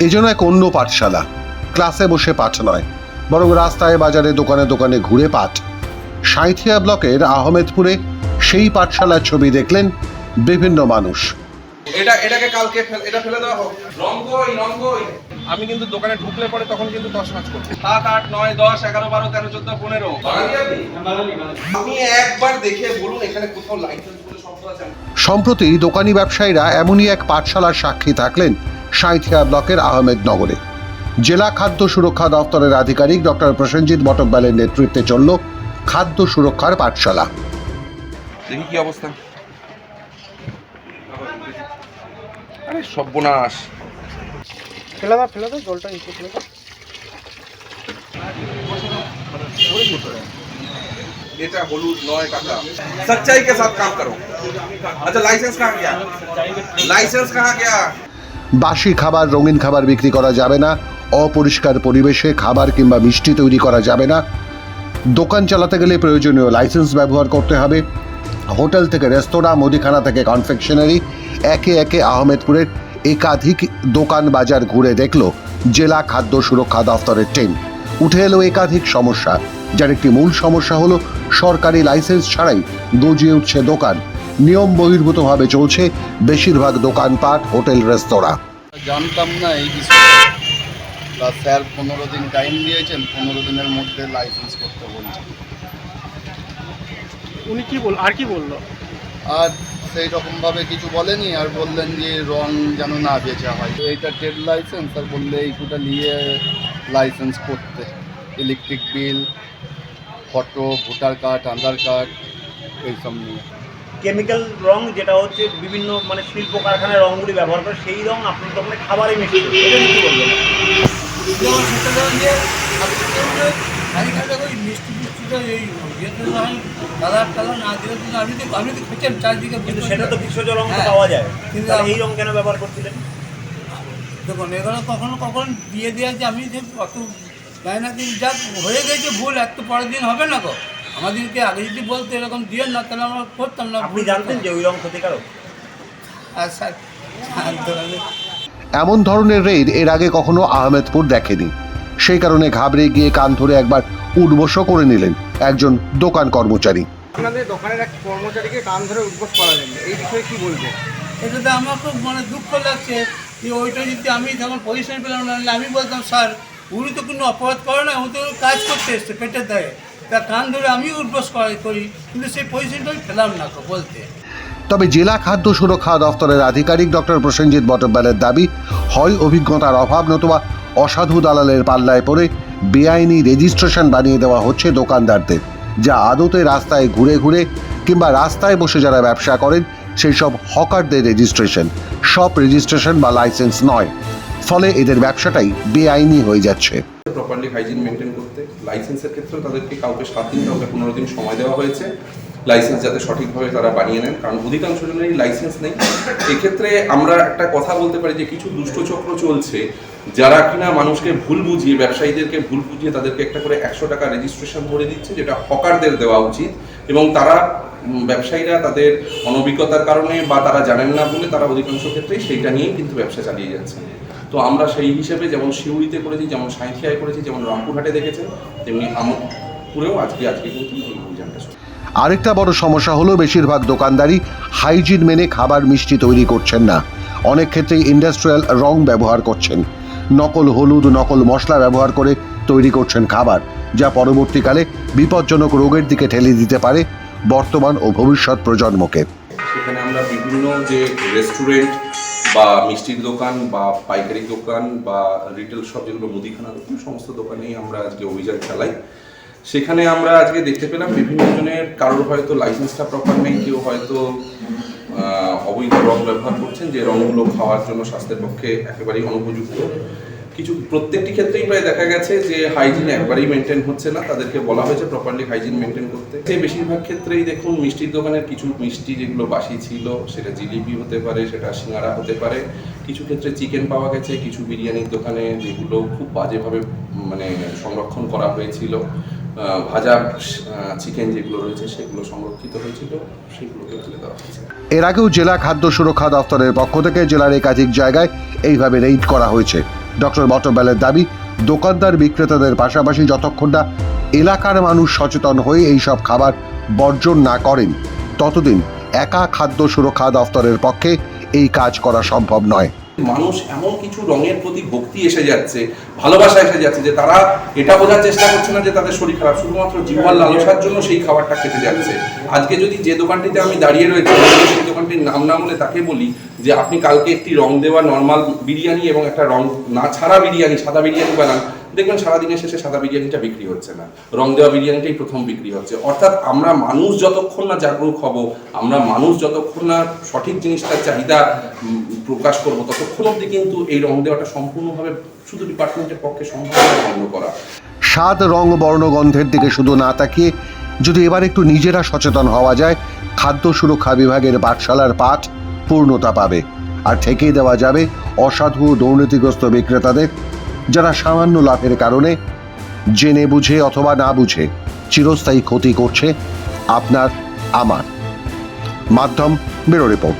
এই জন্য এক অন্য পাঠশালা, ক্লাসে বসে পাঠ নয়, বরং রাস্তায় বাজারে দোকানে দোকানে ঘুরে পাঠ। সাঁইথিয়া ব্লকের আহমেদপুরে সেই পাঠশালার ছবি দেখলেন বিভিন্ন মানুষ। এটাকে কালকে এটা ফেলে দেওয়া হোক। রঙ্গই আমি কিন্তু দোকানে ঢুকলে পরে তখন কিন্তু 10 কাজ করব। 7 8 9 10 11 12 13 14 15 বাঙালি আপনি একবার দেখে বলুন এখানে কোথাও লাইসেন্স বলে শব্দ আছে? সম্প্রতি দোকানি ব্যবসায়ীরা এমনই এক পাঠশালার সাক্ষী থাকলেন সাঁইথিয়া ব্লকের আহমেদনগরে। জেলা খাদ্য সুরক্ষা দপ্তরের আধিকারিক ডক্টর প্রসেনজিৎ বটব্যালের নেতৃত্বে চলল খাদ্য সুরক্ষার পাঠশালা। দেখি কি অবস্থা। আরে সর্বনাশ, ফেলে দাও জলটা নিচে ফেলে দাও। এটা হলুদ নয় কাকা। सच्चाई के साथ काम करो। अच्छा लाइसेंस कहाँ गया? लाइसेंस कहाँ गया? বাসি খাবার, রঙিন খাবার বিক্রি করা যাবে না, অপরিষ্কার পরিবেশে খাবার কিংবা মিষ্টি তৈরি করা যাবে না, দোকান চালাতে গেলে প্রয়োজনীয় লাইসেন্স ব্যবহার করতে হবে। হোটেল থেকে রেস্তোরাঁ, মুদিখানা থেকে কনফেকশনারি, একে একে আহমেদপুরের একাধিক দোকান বাজার ঘুরে দেখল জেলা খাদ্য সুরক্ষা দফতরের টিম। উঠে এলো একাধিক সমস্যা, যার একটি মূল সমস্যা হলো সরকারি লাইসেন্স ছাড়াই গজিয়ে উঠছে দোকান। নিয়ম বহির্ভূতভাবে চলছে বেশিরভাগ দোকানপাট, হোটেল, রেস্তোরাঁ। জানতাম না এই বিষয়ে। স্যার 15 দিন টাইম দিয়েছেন, 15 দিনের মধ্যে লাইসেন্স করতে বলছেন। উনি কি বললো? আর সেই রকমভাবে কিছু বলেনি, আর বললেন যে রং যেন না বেচা হয়। তো এইটা ট্রেড লাইসেন্স, আর বললে এইটা নিয়ে লাইসেন্স করতে, electric bill, photo, voter card, Aadhaar card, এইসব নিয়ে। কেমিক্যাল রং যেটা হচ্ছে বিভিন্ন মানে শিল্প কারখানায় রঙগুলি ব্যবহার করে, সেই রং আপনার দোকানে খাবারে মিশছে, এটা কি বলবেন? কিন্তু সেটা তো ভেষজ রং পাওয়া যায়, কিন্তু এই রং কেন ব্যবহার করছিলেন? দেখুন এগুলো কখনো কখনো দিয়ে দেওয়া যে আমি অত জানি না, দিন যাক হয়ে গেছে ভুল, একটু পরের দিন হবে না গো। আমাদেরকে আগে যদি বলতো এরকম দিয়ে না, তাহলে আমরা করতাম না। আপনি জানতেন যে ওই রং ক্ষতিকারক? আর স্যার এমন ধরনের রেড এর আগে কখনো আহমেদপুর দেখেনি। সেই কারণে ঘাবড়ে গিয়ে কান ধরে একবার উঠবসও করে নিলেন একজন দোকান কর্মচারী। আপনাদের দোকানের এক কর্মচারীকে কান ধরে উদ্বোস করালেন, এই বিষয়ে কি বলবেন? এটাতে আমার খুব মানে দুঃখ লাগছে যে ওইটা যদি আমি তখন পজিশন পেলাম না, আমি বলতাম স্যার উনি তো কোনো অপরাধ করে না, উনি তো কাজ করতে এসছে পেটের দায়ে, তা কান ধরে আমি উদ্বোস করি, কিন্তু সেই পজিশনটা আমি পেলাম না বলতে। তবে জেলা খাদ্য সুরক্ষা দফতরের আধিকারিক ডক্টর প্রসেনজিৎ বটব্যালের দাবি, হয় অভিজ্ঞতার অভাব, নতুবা অসাধু দালালের পাল্লায় পড়ে বেআইনি রেজিস্ট্রেশন বানিয়ে দেওয়া হচ্ছে দোকানদারদের, যা আদতে রাস্তায় ঘুরে ঘুরে কিংবা রাস্তায় বসে যারা ব্যবসা করেন সেই সব হকারদের রেজিস্ট্রেশন, সব রেজিস্ট্রেশন বা লাইসেন্স নয়। ফলে এদের ব্যবসাটাই বেআইনি হয়ে যাচ্ছে। প্রপারলি হাইজিন মেনটেন করতে লাইসেন্সের ক্ষেত্রে তাদেরকে কাউকে 7 দিন কাউকে 15 দিন সময় দেওয়া হয়েছে লাইসেন্স যাতে সঠিকভাবে তারা বানিয়ে নেন, কারণ অধিকাংশ জনেরই লাইসেন্স নেই। এক্ষেত্রে আমরা একটা কথা বলতে পারি যে কিছু দুষ্টচক্র চলছে যারা কিনা মানুষকে ভুল বুঝিয়ে, ব্যবসায়ীদেরকে ভুল বুঝিয়ে তাদেরকে একটা করে 100 টাকা রেজিস্ট্রেশন ধরে দিচ্ছে, যেটা হকারদের দেওয়া উচিত। এবং তারা ব্যবসায়ীরা তাদের অনভিজ্ঞতার কারণে বা তারা জানেন না বলে তারা অধিকাংশ ক্ষেত্রেই সেইটা নিয়েই কিন্তু ব্যবসা চালিয়ে যাচ্ছে। তো আমরা সেই হিসেবে যেমন শিউড়িতে করেছি, যেমন সাঁইথিয়ায় করেছি, যেমন রামপুরহাটে দেখেছেন, তেমনি আমোদপুরেও আজকে কিন্তু এই অভিযানটা শুরু। আরেকটা বড় সমস্যা হলো বেশিরভাগ দোকানদারই হাইজিন মেনে খাবার, মিষ্টি তৈরি করছেন না। অনেক ক্ষেত্রেই ইন্ডাস্ট্রিয়াল রং ব্যবহার করছেন, নকল হলুদ, নকল মশলা ব্যবহার করে তৈরি করছেন খাবার, যা পরবর্তীকালে বিপজ্জনক রোগের দিকে ঠেলে দিতে পারে বর্তমান ও ভবিষ্যৎ প্রজন্মকে। সেখানে আমরা বিভিন্ন যে রেস্টুরেন্ট বা মিষ্টির দোকান বা পাইকারি দোকান বা রিটেল শপ, যেগুলো মুদিখানা দোকান, সমস্ত দোকানেই আমরা আজকে অভিযান চালাই। সেখানে আমরা আজকে দেখতে পেলাম বিভিন্ন জনের কারোর হয়তো লাইসেন্সটা প্রপার নেই, কেউ হয়তো অবৈধ রং ব্যবহার করছেন, যে রঙগুলো খাওয়ার জন্য স্বাস্থ্যের পক্ষে একেবারেই অনুপযুক্ত। কিছু প্রত্যেকটি ক্ষেত্রেই প্রায় দেখা গেছে যে হাইজিন একবারেই মেনটেন হচ্ছে না, তাদেরকে বলা হয়েছে প্রপারলি হাইজিন মেনটেন করতে। বেশিরভাগ ক্ষেত্রেই দেখুন মিষ্টির দোকানের কিছু মিষ্টি যেগুলো বাসি ছিল, সেটা জিলিপি হতে পারে, সেটা সিঙ্গারা হতে পারে, কিছু ক্ষেত্রে চিকেন পাওয়া গেছে, কিছু বিরিয়ানির দোকানে যেগুলো খুব বাজেভাবে মানে সংরক্ষণ করা হয়েছিল, ভাজা চিকেন যেগুলো রয়েছে সেগুলো সংরক্ষিত হয়েছিল, সেগুলোকে ফেলে দেওয়া হয়েছে। এর আগেও জেলা খাদ্য সুরক্ষা দফতরের পক্ষ থেকে জেলার একাধিক জায়গায় এইভাবে রেইড করা হয়েছে। ডক্টর বটব্যালের দাবি, দোকানদার বিক্রেতাদের পাশাপাশি যতক্ষণ না এলাকার মানুষ সচেতন হয়ে এইসব খাবার বর্জন না করেন ততদিন একা খাদ্য সুরক্ষা দফতরের পক্ষে এই কাজ করা সম্ভব নয়। মানুষ এমন কিছু রঙের প্রতি ভক্তি এসে যাচ্ছে, ভালোবাসা এসে যাচ্ছে যে তারা এটা বোঝার চেষ্টা করছে না যে তাদের শরীর খারাপ, শুধুমাত্র জিহ্বার লালসার জন্য সেই খাবারটা খেতে যাচ্ছে। আজকে যদি যে দোকানটিতে আমি দাঁড়িয়ে রয়েছি সেই দোকানটির নাম না বলে তাকে বলি যে আপনি কালকে একটি রং দেওয়া নর্মাল বিরিয়ানি এবং একটা রং না ছাড়া বিরিয়ানি, সাদা বিরিয়ানি বানান, দেখবেন সারাদিনের শেষে সাদা বিরিয়ানিটা বিক্রি হচ্ছে না, রং দেওয়া বিরিয়ানিটাই প্রথম বিক্রি হচ্ছে। অর্থাৎ আমরা মানুষ যতক্ষণ না জাগরুক হব, আমরা মানুষ যতক্ষণ না সঠিক জিনিসটার চাহিদা প্রকাশ করব, ততক্ষণ অবধি কিন্তু এই রং দেওয়াটা সম্পূর্ণভাবে শুধু ডিপার্টমেন্টের পক্ষে সম্ভব নয় বন্ধ করা। স্বাদ, রং, বর্ণ, গন্ধের দিকে শুধু না তাকিয়ে যদি এবার একটু নিজেরা সচেতন হওয়া যায়, খাদ্য সুরক্ষা বিভাগের পাঠশালার পাঠ পূর্ণতা পাবে আর ঠেকিয়ে দেওয়া যাবে অসাধু দুর্নীতিগ্রস্ত বিক্রেতাদের, যারা সামান্য লাভের কারণে জেনে বুঝে অথবা না বুঝে চিরস্থায়ী ক্ষতি করছে আপনার আমার। মাধ্যম ব্যুরো রিপোর্ট।